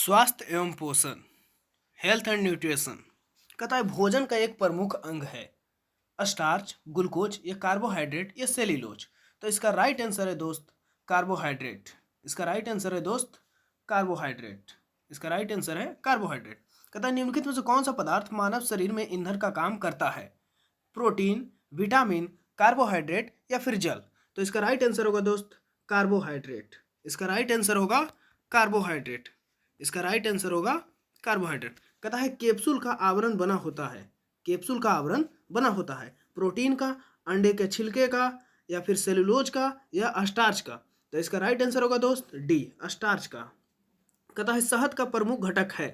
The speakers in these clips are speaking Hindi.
स्वास्थ्य एवं पोषण, हेल्थ एंड न्यूट्रिशन कहता है भोजन का एक प्रमुख अंग है स्टार्च, ग्लूकोज या कार्बोहाइड्रेट या सेल्यूलोज। तो इसका राइट आंसर है दोस्त कार्बोहाइड्रेट। इसका राइट आंसर है दोस्त कार्बोहाइड्रेट। इसका राइट आंसर है कार्बोहाइड्रेट। कहता है निम्नलिखित में से कौन सा पदार्थ मानव शरीर में ईंधन का काम करता है? प्रोटीन, विटामिन, कार्बोहाइड्रेट या फिर जल? तो इसका राइट आंसर होगा दोस्त कार्बोहाइड्रेट। इसका राइट आंसर होगा कार्बोहाइड्रेट। इसका राइट आंसर होगा कार्बोहाइड्रेट। कहता है कैप्सूल का आवरण बना होता है। कैप्सूल का आवरण बना होता है प्रोटीन का, अंडे के छिलके का, या फिर सेलुलोज का, या स्टार्च का? तो इसका राइट आंसर होगा दोस्त डी, स्टार्च का। कहता है शहद का प्रमुख घटक है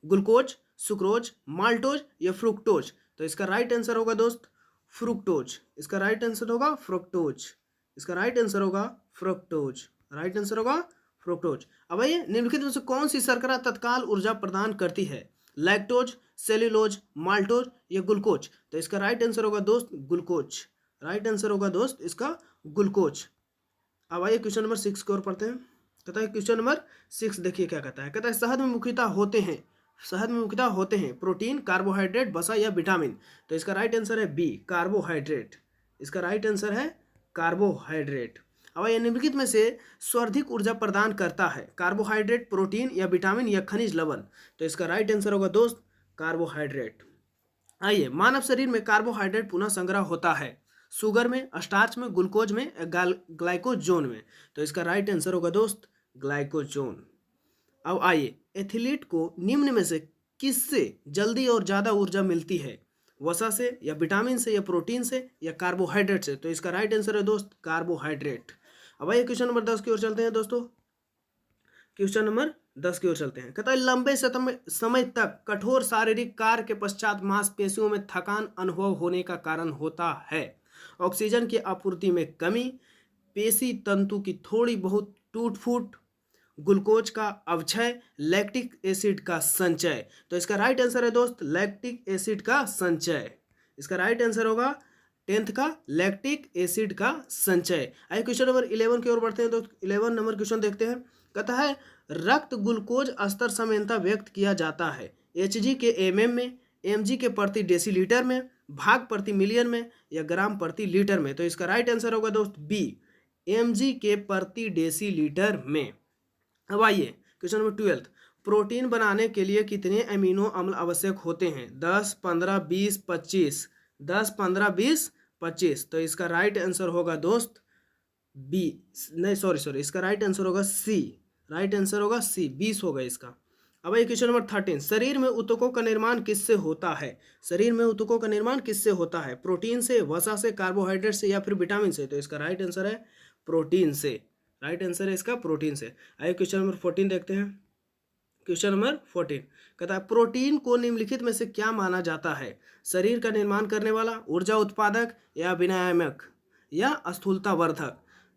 ग्लूकोज, सुक्रोज, माल्टोज या फ्रुक्टोज? तो इसका राइट आंसर होगा दोस्त फ्रुक्टोज। इसका राइट आंसर होगा फ्रुक्टोज। इसका राइट आंसर होगा फ्रुक्टोज। राइट आंसर होगा फ्रुक्टोज। अब आइए निम्नलिखित में से कौन सी शर्करा तत्काल ऊर्जा प्रदान करती है? लैक्टोज, सेल्यूलोज, माल्टोज या ग्लूकोज? तो इसका राइट आंसर होगा दोस्त ग्लूकोज। राइट आंसर होगा दोस्त इसका ग्लूकोज। अब आइए क्वेश्चन नंबर 6 की ओर पढ़ते हैं। कहता है क्वेश्चन नंबर 6 देखिए क्या कहता है। कहता है शहद में मुख्यतः होते हैं, शहद में मुख्यतः होते हैं प्रोटीन, कार्बोहाइड्रेट, वसा या विटामिन? तो इसका राइट आंसर है बी, कार्बोहाइड्रेट। इसका राइट आंसर है कार्बोहाइड्रेट। अब ये निम्नलिखित में से सर्वाधिक ऊर्जा प्रदान करता है कार्बोहाइड्रेट, प्रोटीन या विटामिन या खनिज लवण? तो इसका राइट आंसर होगा दोस्त कार्बोहाइड्रेट। आइए मानव शरीर में कार्बोहाइड्रेट पुनः संग्रह होता है शुगर में, स्टार्च में, ग्लूकोज में, ग्लाइकोजोन में? तो इसका राइट आंसर होगा दोस्त ग्लाइकोजोन। अब आइए एथलीट को निम्न में से किससे जल्दी और ज़्यादा ऊर्जा मिलती है? वसा से, या विटामिन से, या प्रोटीन से, या कार्बोहाइड्रेट से? तो इसका राइट आंसर है दोस्त कार्बोहाइड्रेट। अब आइए क्वेश्चन नंबर 10 की ओर चलते हैं दोस्तों। क्वेश्चन नंबर 10 की ओर चलते हैं। कहता है लंबे समय तक कठोर शारीरिक कार्य के पश्चात मांसपेशियों में थकान अनुभव होने का कारण होता है ऑक्सीजन की आपूर्ति में कमी, पेशी तंतु की थोड़ी बहुत टूट फूट, ग्लूकोज का अवक्षय, लैक्टिक एसिड का संचय? तो इसका राइट आंसर है दोस्त लैक्टिक एसिड का संचय। इसका राइट आंसर होगा 10th का लैक्टिक एसिड का संचय। आइए क्वेश्चन नंबर 11 की ओर बढ़ते हैं। तो 11 नंबर क्वेश्चन देखते हैं। कहता है रक्त ग्लूकोज स्तर समानता व्यक्त किया जाता है Hg के mm में, mg के प्रति डेसीलीटर में, भाग प्रति मिलियन में, या ग्राम प्रति लीटर में? तो इसका राइट आंसर होगा दोस्त बी, mg के प्रति डेसीलीटर में। अब आइए क्वेश्चन नंबर 12। प्रोटीन बनाने के लिए कितने अमीनो अम्ल आवश्यक होते हैं? 10, 15, 20, 25? 10, 15, 20, 25? तो इसका राइट आंसर होगा दोस्त बी, नहीं सॉरी इसका राइट आंसर होगा सी। राइट आंसर होगा सी, 20 होगा इसका। अब ये क्वेश्चन नंबर 13। शरीर में ऊतकों का निर्माण किससे होता है? शरीर में ऊतकों का निर्माण किससे होता है? प्रोटीन से, वसा से, कार्बोहाइड्रेट से, या फिर विटामिन से? तो इसका राइट आंसर है प्रोटीन से। राइट आंसर है इसका प्रोटीन से। आइए क्वेश्चन नंबर 14 देखते हैं। क्वेश्चन नंबर 14 कहता है प्रोटीन को निम्नलिखित में से क्या माना जाता है? शरीर का निर्माण करने वाला, ऊर्जा उत्पादक, या विनियामक, या स्थूलता वर्धक?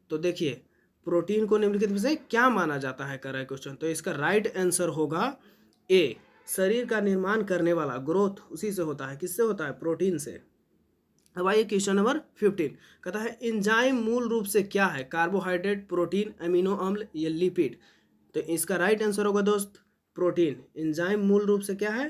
तो देखिए प्रोटीन को निम्नलिखित में से क्या माना जाता है, कर रहा है क्वेश्चन। तो इसका राइट आंसर होगा ए, शरीर का निर्माण करने वाला, ग्रोथ उसी से होता है। किससे होता है? प्रोटीन से। अब आइए क्वेश्चन नंबर 15। कहता है एंजाइम मूल रूप से क्या है? कार्बोहाइड्रेट, प्रोटीन, अमीनो अम्ल, या लिपिड? तो इसका राइट आंसर होगा दोस्त प्रोटीन। एंजाइम मूल रूप से क्या है?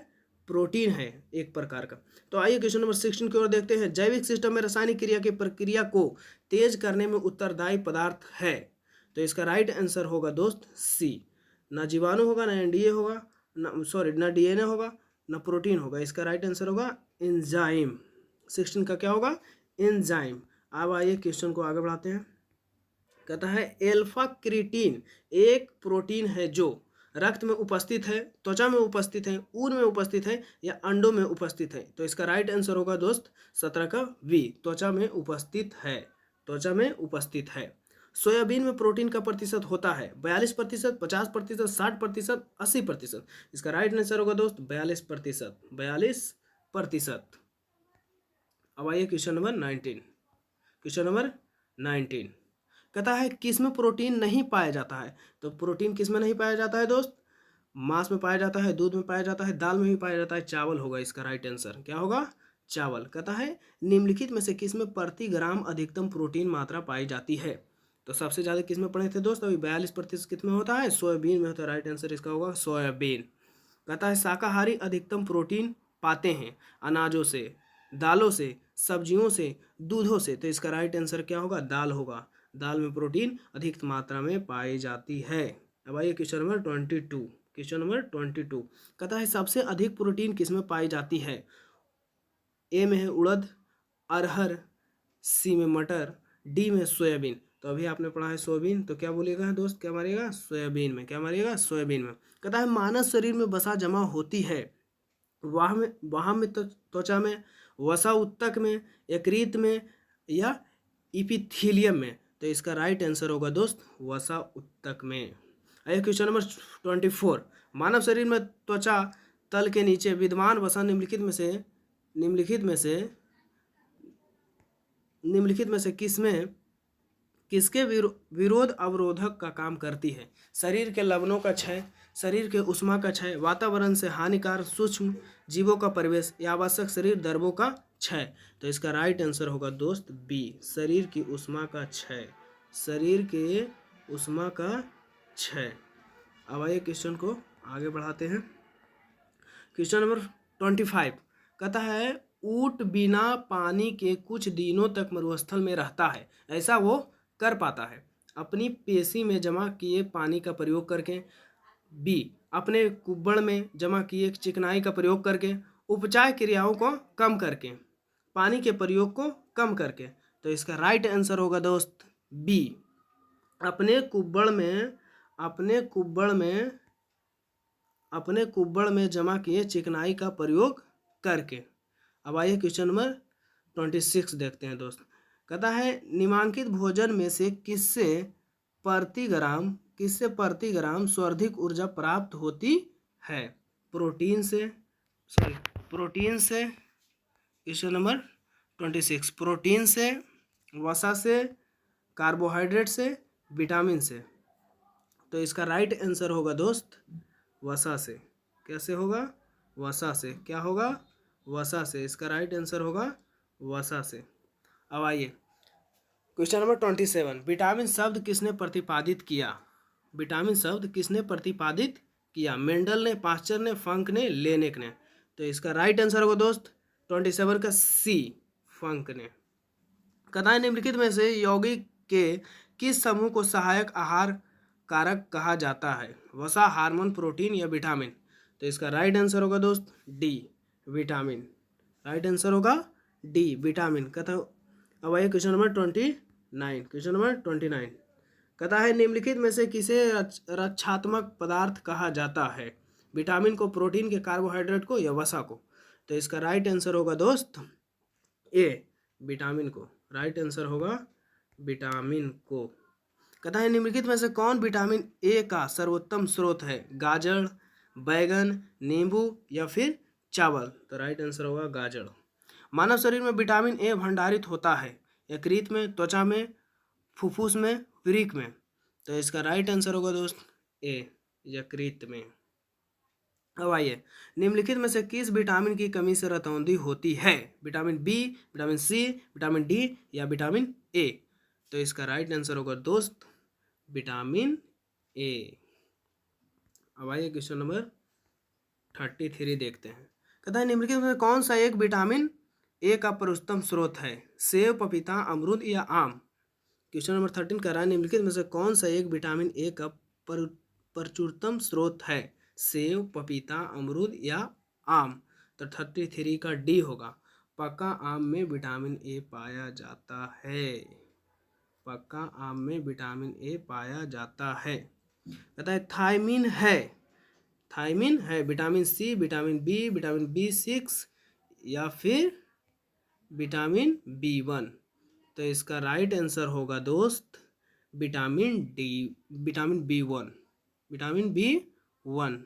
प्रोटीन है एक प्रकार का। तो आइए क्वेश्चन नंबर 16 की ओर देखते हैं। जैविक सिस्टम में रासायनिक क्रिया की प्रक्रिया को तेज करने में उत्तरदायी पदार्थ है? तो इसका राइट आंसर होगा दोस्त सी। ना जीवाणु होगा, ना एनडीए होगा, ना डीएनए होगा, ना प्रोटीन होगा। इसका राइट आंसर होगा एंजाइम। 16 का क्या होगा? एंजाइम। अब आइए क्वेश्चन को आगे बढ़ाते हैं। कहता है एल्फा क्रिएटिन एक प्रोटीन है जो रक्त में उपस्थित है, त्वचा में उपस्थित है, ऊन में उपस्थित है, या अंडों में उपस्थित है? तो इसका राइट आंसर होगा दोस्त 17 का वी, त्वचा में उपस्थित है। त्वचा में उपस्थित है। सोयाबीन में प्रोटीन का प्रतिशत होता है 42%, 50%, 60%, 80%? इसका राइट आंसर होगा दोस्त 42%। 42%। अब आइए क्वेश्चन नंबर 19। क्वेश्चन नंबर 19 कहता है किस में प्रोटीन नहीं पाया जाता है? तो प्रोटीन किस में नहीं पाया जाता है दोस्त? मांस में पाया जाता है, दूध में पाया जाता है, दाल में भी पाया जाता है, चावल होगा इसका राइट आंसर। क्या होगा? चावल। कहता है निम्नलिखित में से किस में प्रति ग्राम अधिकतम प्रोटीन मात्रा पाई जाती है? तो सबसे ज़्यादा किस में पढ़े थे दोस्त? अभी 42% किस में होता है? सोयाबीन में होता है। राइट आंसर इसका होगा सोयाबीन। कहता है शाकाहारी अधिकतम प्रोटीन पाते हैं अनाजों से, दालों से, सब्जियों से, दूधों से। तो इसका राइट आंसर क्या होगा? दाल होगा। दाल में प्रोटीन अधिक मात्रा में पाई जाती है। अब आइए क्वेश्चन नंबर 22। क्वेश्चन नंबर 22 कहता है सबसे अधिक प्रोटीन किस में पाई जाती है? ए में है उड़द, अरहर, सी में मटर, डी में सोयाबीन। तो अभी आपने पढ़ा है सोयाबीन, तो क्या बोलेगा दोस्त? क्या मारेगा? सोयाबीन में। क्या मारेगा? सोयाबीन में। कहता है मानव शरीर में वसा जमा होती है वहाँ में तो त्वचा में, वसा ऊतक में, यकृत में या इपिथीलियम में। तो इसका राइट आंसर होगा दोस्त वसा ऊतक में। आइए क्वेश्चन नंबर 24। मानव शरीर में त्वचा तल के नीचे विद्यमान वसा निम्नलिखित में से किसके विरोध अवरोधक का काम करती है? शरीर के लवणों का क्षय, शरीर के ऊष्मा का क्षय, वातावरण से हानिकारक सूक्ष्म जीवों का प्रवेश या आवश्यक शरीर द्रव्यों का क्षय। तो इसका राइट आंसर होगा दोस्त बी, शरीर की ऊष्मा का क्षय। शरीर के ऊष्मा का क्षय। अब आइए क्वेश्चन को आगे बढ़ाते हैं। क्वेश्चन नंबर 25 कहता है ऊंट बिना पानी के कुछ दिनों तक मरुस्थल में रहता है। ऐसा वो कर पाता है अपनी पेशी में जमा किए पानी का प्रयोग करके, बी अपने कुब्बड़ में जमा किए चिकनाई का प्रयोग करके, उपचार क्रियाओं को कम करके, पानी के प्रयोग को कम करके। तो इसका राइट आंसर होगा दोस्त बी, अपने कुब्बड़ में जमा किए चिकनाई का प्रयोग करके। अब आइए क्वेश्चन नंबर 26 देखते हैं दोस्त। कहता है निम्नलिखित भोजन में से किससे प्रति ग्राम सर्वाधिक ऊर्जा प्राप्त होती है? प्रोटीन से, क्वेश्चन नंबर 26, प्रोटीन से, वसा से, कार्बोहाइड्रेट से, विटामिन से। तो इसका राइट आंसर होगा दोस्त वसा से। कैसे होगा? वसा से। क्या होगा? वसा से। इसका राइट आंसर होगा वसा से। अब आइए क्वेश्चन नंबर 27, विटामिन शब्द किसने प्रतिपादित किया? विटामिन शब्द किसने प्रतिपादित किया? मेंडल ने, पास्चर ने, फंक ने, लेनेक ने। तो इसका राइट आंसर होगा दोस्त 27 का सी, फंक ने। कथाएं निम्नलिखित में से यौगिक के किस समूह को सहायक आहार कारक कहा जाता है? वसा, हार्मोन, प्रोटीन या विटामिन। तो इसका राइट आंसर होगा दोस्त डी, विटामिन। राइट आंसर होगा डी, विटामिन। कथा अब आइए क्वेश्चन नंबर 29। क्वेश्चन नंबर 29 कहता है निम्नलिखित में से किसे रक्षात्मक पदार्थ कहा जाता है? विटामिन को, प्रोटीन के, कार्बोहाइड्रेट को या वसा को। तो इसका राइट आंसर होगा दोस्त ए, विटामिन को। राइट आंसर होगा विटामिन को। कहता है निम्नलिखित में से कौन विटामिन ए का सर्वोत्तम स्रोत है? गाजर, बैगन, नींबू या फिर चावल। तो राइट आंसर होगा गाजर। मानव शरीर में विटामिन ए भंडारित होता है यकृत में, त्वचा में, फुफ्फुस में, वृक्क में। तो इसका राइट आंसर होगा दोस्त ए, यकृत में। अब आइए निम्नलिखित में से किस विटामिन की कमी से रतौंधी होती है? Vitamin B, vitamin C, vitamin D या विटामिन ए। तो इसका राइट आंसर होगा दोस्त विटामिन ए। अब आइए क्वेश्चन नंबर 33 देखते हैं। कहता है निम्नलिखित में कौन सा एक विटामिन ए का सर्वोत्तम स्रोत है? सेब, पपीता, अमरूद या आम। क्वेश्चन नंबर 13 कह रहा है निम्नलिखित में से कौन सा एक विटामिन ए का प्रचुरतम स्रोत है? सेब, पपीता, अमरूद या आम। तो 33 का डी होगा, पक्का आम में विटामिन ए पाया जाता है। पक्का आम में विटामिन ए पाया जाता है। कहता है थायमिन है vitamin C, vitamin B, vitamin बी6 या फिर विटामिन बी1। तो इसका राइट आंसर होगा दोस्त vitamin D, vitamin B1. Vitamin B1